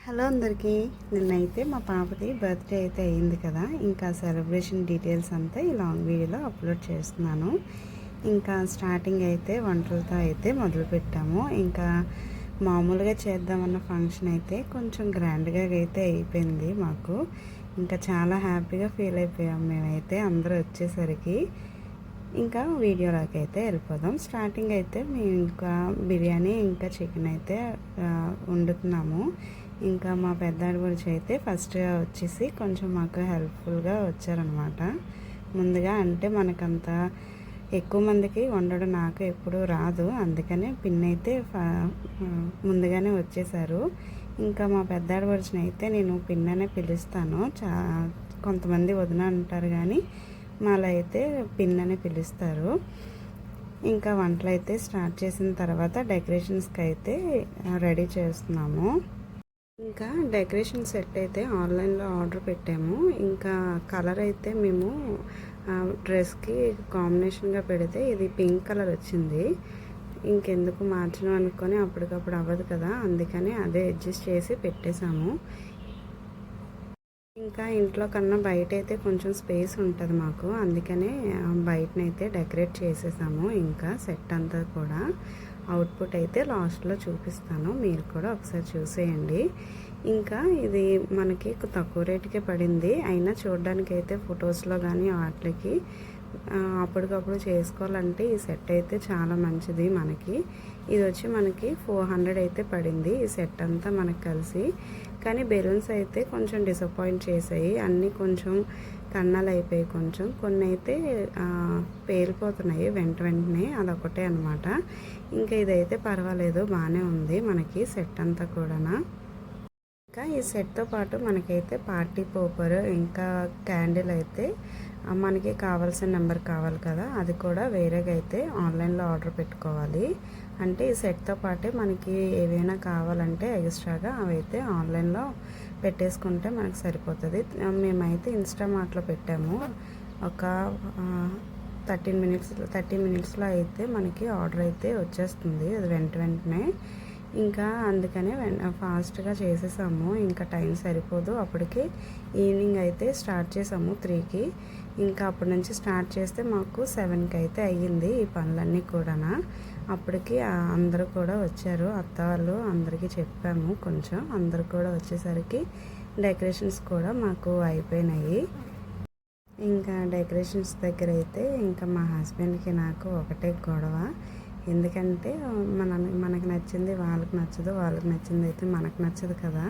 Hello అందరికీ. నిన్నైతే మా పాపది బర్త్డే అయితే అయ్యింది కదా, ఇంకా సెలబ్రేషన్ డీటెయిల్స్ అంతా ఈ లాంగ్ వీడియోలో అప్లోడ్ చేస్తున్నాను. ఇంకా స్టార్టింగ్ అయితే వంటలతో అయితే మొదలుపెట్టాము. ఇంకా మామూలుగా చేద్దామన్న ఫంక్షన్ అయితే కొంచెం గ్రాండ్గా అయితే అయిపోయింది మాకు. ఇంకా చాలా హ్యాపీగా ఫీల్ అయిపోయాం మేమైతే అందరూ వచ్చేసరికి. ఇంకా వీడియోలోకి అయితే వెళ్ళిపోదాం. స్టార్టింగ్ అయితే మేము ఇంకా బిర్యానీ ఇంకా చికెన్ అయితే వండుతున్నాము. ఇంకా మా పెద్దాడి గురించి అయితే ఫస్ట్గా వచ్చేసి కొంచెం మాకు హెల్ప్ఫుల్గా వచ్చారనమాట. ముందుగా అంటే మనకంత ఎక్కువ మందికి వండడం నాకు ఎప్పుడు రాదు, అందుకనే పిన్ అయితే ముందుగానే వచ్చేసారు. ఇంకా మా పెద్దాడి గురించి అయితే నేను పిన్ అనే పిలుస్తాను. కొంతమంది వదిన అంటారు కానీ మాలో అయితే పిన్ అని పిలుస్తారు. ఇంకా వంటలు అయితే స్టార్ట్ చేసిన తర్వాత డెకరేషన్స్కి అయితే రెడీ చేస్తున్నాము. ఇంకా డెకరేషన్ సెట్ అయితే ఆన్లైన్లో ఆర్డర్ పెట్టాము. ఇంకా కలర్ అయితే మేము డ్రెస్కి కాంబినేషన్గా పెడితే ఇది పింక్ కలర్ వచ్చింది. ఇంకెందుకు మార్చడం అనుకొని అప్పటికప్పుడు అవ్వదు కదా, అందుకని అదే అడ్జస్ట్ చేసి పెట్టేశాము. ఇంకా ఇంట్లో కన్నా బయట అయితే కొంచెం స్పేస్ ఉంటుంది మాకు, అందుకనే బయటనైతే డెకరేట్ చేసేసాము. ఇంకా సెట్ అంతా కూడా అవుట్పుట్ అయితే లాస్ట్లో చూపిస్తాను, మీరు కూడా ఒకసారి చూసేయండి. ఇంకా ఇది మనకి తక్కువ రేటుకే పడింది, అయినా చూడడానికి అయితే ఫొటోస్లో కానీ వాటికి అప్పటికప్పుడు చేసుకోవాలంటే ఈ సెట్ అయితే చాలా మంచిది మనకి. ఇది వచ్చి మనకి 400 అయితే పడింది ఈ సెట్ అంతా మనకు కలిసి. కానీ బెలూన్స్ అయితే కొంచెం డిసప్పాయింట్ చేసాయి, అన్నీ కొంచెం కన్నాలు అయిపోయి కొంచెం కొన్ని అయితే పేలిపోతున్నాయి వెంటనే, అదొకటే అనమాట. ఇంకా ఇదైతే పర్వాలేదు, బాగానే ఉంది మనకి సెట్ అంతా కూడా. ఇంకా ఈ సెట్తో పాటు మనకైతే పార్టీ పోపర్ ఇంకా క్యాండిల్ అయితే మనకి కావాల్సిన నెంబర్ కావాలి కదా, అది కూడా వేరేగా అయితే ఆన్లైన్లో ఆర్డర్ పెట్టుకోవాలి. అంటే ఈ సెట్తో పాటే మనకి ఏవైనా కావాలంటే ఎక్స్ట్రాగా అవైతే ఆన్లైన్లో పెట్టేసుకుంటే మనకు సరిపోతుంది. మేమైతే ఇన్స్టామార్ట్లో పెట్టాము. ఒక 30 మినిట్స్లో అయితే మనకి ఆర్డర్ అయితే వచ్చేస్తుంది, అది వెంటనే. ఇంకా అందుకనే ఫాస్ట్గా చేసేసాము, ఇంకా టైం సరిపోదు. అప్పటికి ఈవినింగ్ అయితే స్టార్ట్ చేసాము 3కి. ఇంకా అప్పటి నుంచి స్టార్ట్ చేస్తే మాకు 7కి అయితే అయ్యింది ఈ పనులన్నీ కూడా. అప్పటికి అందరూ కూడా వచ్చారు, అత్త వాళ్ళు అందరికీ చెప్పాము. కొంచెం అందరూ కూడా వచ్చేసరికి డెకరేషన్స్ కూడా మాకు అయిపోయినాయి. ఇంకా డెకరేషన్స్ దగ్గర అయితే ఇంకా మా హస్బెండ్కి నాకు ఒకటే గొడవ. ఎందుకంటే మనకు నచ్చింది వాళ్ళకి నచ్చదు, వాళ్ళకి నచ్చింది అయితే మనకు నచ్చదు కదా.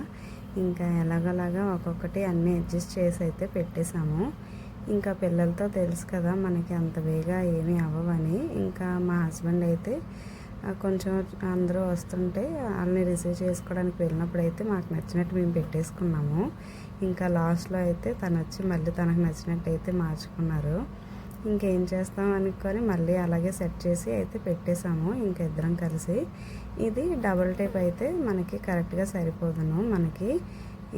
ఇంకా ఎలాగోలాగా ఒక్కొక్కటి అన్నీ అడ్జస్ట్ చేసి అయితే పెట్టేశాము. ఇంకా పిల్లలతో తెలుసు కదా మనకి అంత వేగా ఏమీ అవ్వవని. ఇంకా మా హస్బెండ్ అయితే కొంచెం అందరూ వస్తుంటే వాళ్ళని రిసీవ్ చేసుకోవడానికి వెళ్ళినప్పుడు అయితే మాకు నచ్చినట్టు మేము పెట్టేసుకున్నాము. ఇంకా లాస్ట్లో అయితే తను వచ్చి మళ్ళీ తనకు నచ్చినట్టు అయితే మార్చుకున్నారు. ఇంకేం చేస్తాం అనుకొని మళ్ళీ అలాగే సెట్ చేసి అయితే పెట్టేశాము ఇంకా ఇద్దరం కలిసి. ఇది డబుల్ టేప్ అయితే మనకి కరెక్ట్గా సరిపోదును మనకి.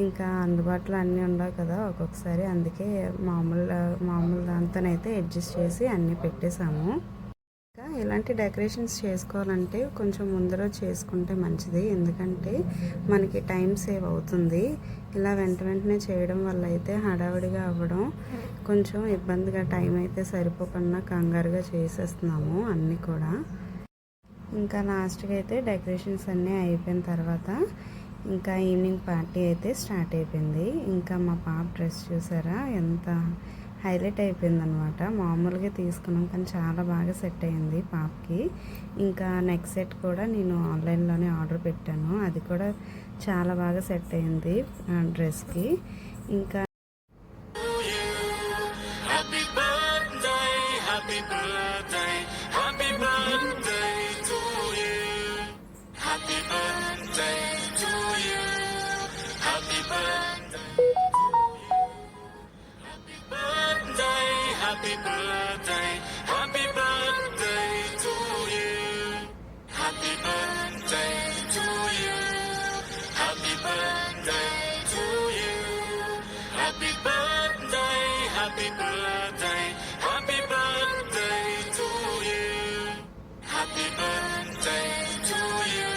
ఇంకా అందుబాటులో అన్నీ ఉండవు కదా ఒక్కొక్కసారి, అందుకే మామూలు దాంతోనైతే అడ్జస్ట్ చేసి అన్నీ పెట్టేశాము. ఇంకా ఇలాంటి డెకరేషన్స్ చేసుకోవాలంటే కొంచెం ముందర చేసుకుంటే మంచిది, ఎందుకంటే మనకి టైం సేవ్ అవుతుంది. ఇలా వెంటనే చేయడం వల్ల అయితే హడావిడిగా అవ్వడం, కొంచెం ఇబ్బందిగా టైం అయితే సరిపోకుండా కంగారుగా చేసేస్తున్నాము అన్నీ కూడా. ఇంకా లాస్ట్గా అయితే డెకరేషన్స్ అన్నీ అయిపోయిన తర్వాత ఇంకా ఈవినింగ్ పార్టీ అయితే స్టార్ట్ అయిపోయింది. ఇంకా మా పాప డ్రెస్ చూసారా ఎంత హైలైట్ అయిపోయిందనమాట. మామూలుగా తీసుకున్నాం కానీ చాలా బాగా సెట్ అయింది పాపకి. ఇంకా నెక్ సెట్ కూడా నేను ఆన్లైన్లోనే ఆర్డర్ పెట్టాను, అది కూడా చాలా బాగా సెట్ అయింది డ్రెస్కి. ఇంకా Happy birthday, happy birthday to you. Happy birthday to you. Happy birthday to you. Happy birthday, happy birthday, happy birthday to you. Happy birthday to you.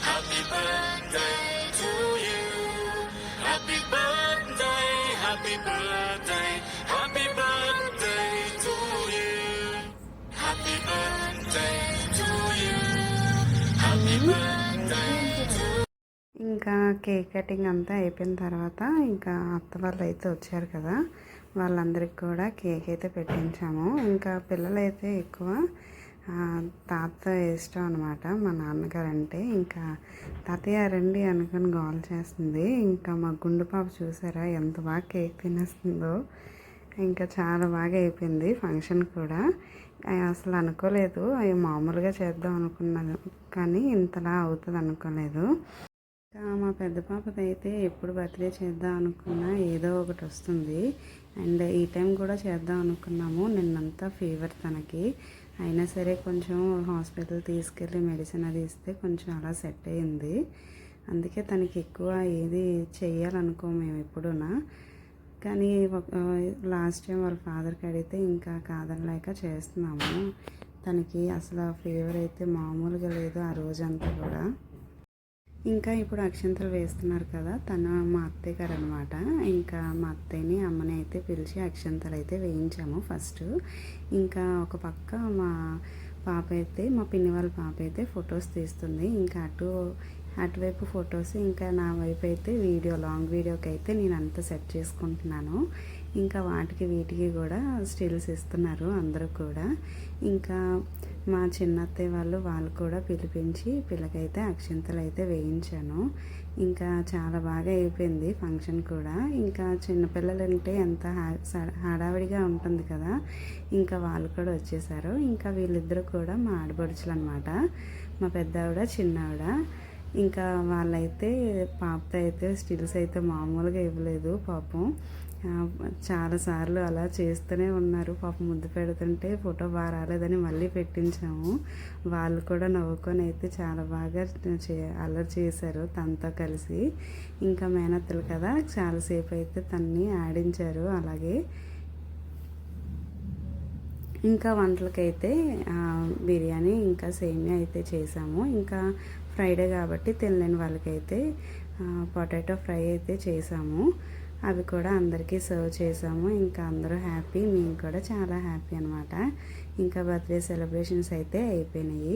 Happy birthday to you. happy birthday, happy birthday to you. Happy birthday to you. Happy birthday to ఇంకా cake cutting అంతా అయిపోయిన తర్వాత ఇంకా అత్త వాళ్ళు అయితే వచ్చారు కదా, వాళ్ళందరికీ కూడా కేక్ అయితే పెట్టించాము. ఇంకా పిల్లలైతే ఎక్కువ తాత ఇష్టం అనమాట మా నాన్నగారంటే. ఇంకా తాతయ్య రండి అనుకుని గోల్ చేస్తుంది. ఇంకా మా గుండు పాప చూసారా ఎంత బాగా కేక్ తినేస్తుందో. ఇంకా చాలా బాగా అయిపోయింది ఫంక్షన్ కూడా. అసలు అనుకోలేదు, అవి మామూలుగా చేద్దాం అనుకున్నాను కానీ ఇంతలా అవుతుంది అనుకోలేదు. మా పెద్ద పాపదైతే ఎప్పుడు బర్త్డే చేద్దాం అనుకున్నా ఏదో ఒకటి వస్తుంది. అండ్ ఈ టైం కూడా చేద్దాం అనుకున్నాము. నిన్నంతా ఫీవర్ తనకి, అయినా సరే కొంచెం హాస్పిటల్ తీసుకెళ్ళి మెడిసిన్ అది ఇస్తే కొంచెం అలా సెట్ అయ్యింది. అందుకే తనకి ఎక్కువ ఏది చెయ్యాలనుకో మేము ఎప్పుడూనా. కానీ లాస్ట్ టైం వాళ్ళ ఫాదర్కి అడిగితే ఇంకా కాదనలేక చేస్తున్నాము. తనకి అసలు ఫీవర్ అయితే మామూలుగా లేదు ఆ రోజంతా కూడా. ఇంకా ఇప్పుడు అక్షంతలు వేస్తున్నారు కదా, తను మా అత్తయ్య గారు అనమాట. ఇంకా మా అత్తయ్యని అమ్మని అయితే పిలిచి అక్షంతలు అయితే వేయించాము ఫస్ట్. ఇంకా ఒక పక్క మా పాప అయితే, మా పిన్ని వాళ్ళ పాప అయితే ఫొటోస్ తీస్తుంది. ఇంకా అటువైపు ఫొటోస్, ఇంకా నా వైపు అయితే లాంగ్ వీడియోకి అయితే నేను అంతా సెట్ చేసుకుంటున్నాను. ఇంకా వీటికి కూడా స్టిల్స్ ఇస్తున్నారు అందరూ కూడా. ఇంకా మా చిన్నత్తయ్య వాళ్ళు కూడా పిలిపించి పిల్లకైతే అక్షింతలు అయితే వేయించాను. ఇంకా చాలా బాగా అయిపోయింది ఫంక్షన్ కూడా. ఇంకా చిన్నపిల్లలు అంటే ఎంత హడావిడిగా ఉంటుంది కదా, ఇంకా వాళ్ళు కూడా వచ్చేసారు. ఇంకా వీళ్ళిద్దరూ కూడా మా ఆడపడుచులు అనమాట, మా పెద్ద ఆవిడ చిన్న ఆవిడ. ఇంకా వాళ్ళైతే పాపతో అయితే స్టిల్స్ అయితే మామూలుగా ఇవ్వలేదు పాపం. చాలాసార్లు అలా చేస్తూనే ఉన్నారు. పాపం ముద్దు పెడుతుంటే ఫోటో బాగా రాలేదని మళ్ళీ పెట్టించాము. వాళ్ళు కూడా నవ్వుకొని అయితే చాలా బాగా అల్లరి చేశారు తనతో కలిసి. ఇంకా మేనత్తలు కదా, చాలాసేపు అయితే తన్ని ఆడించారు అలాగే. ఇంకా వంటలకైతే బిర్యానీ ఇంకా సేమియా అయితే చేసాము. ఇంకా ఫ్రైడే కాబట్టి తినలేని వాళ్ళకైతే పొటాటో ఫ్రై అయితే చేసాము. అవి కూడా అందరికీ సర్వ్ చేసాము. ఇంకా అందరూ హ్యాపీ, మేము కూడా చాలా హ్యాపీ అనమాట. ఇంకా బర్త్డే సెలబ్రేషన్స్ అయితే అయిపోయినాయి.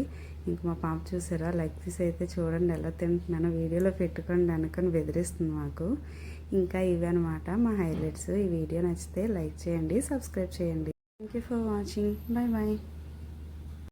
ఇంక మా పాప చూసారా, లెగ్ పీస్ అయితే చూడండి ఎలా తింటున్నాను, వీడియోలో పెట్టుకోండి అనుకుని బెదిరిస్తుంది మాకు. ఇంకా ఇవి అనమాట మా హైలైట్స్. ఈ వీడియో నచ్చితే లైక్ చేయండి, సబ్స్క్రైబ్ చేయండి. Thank you for watching. Bye bye.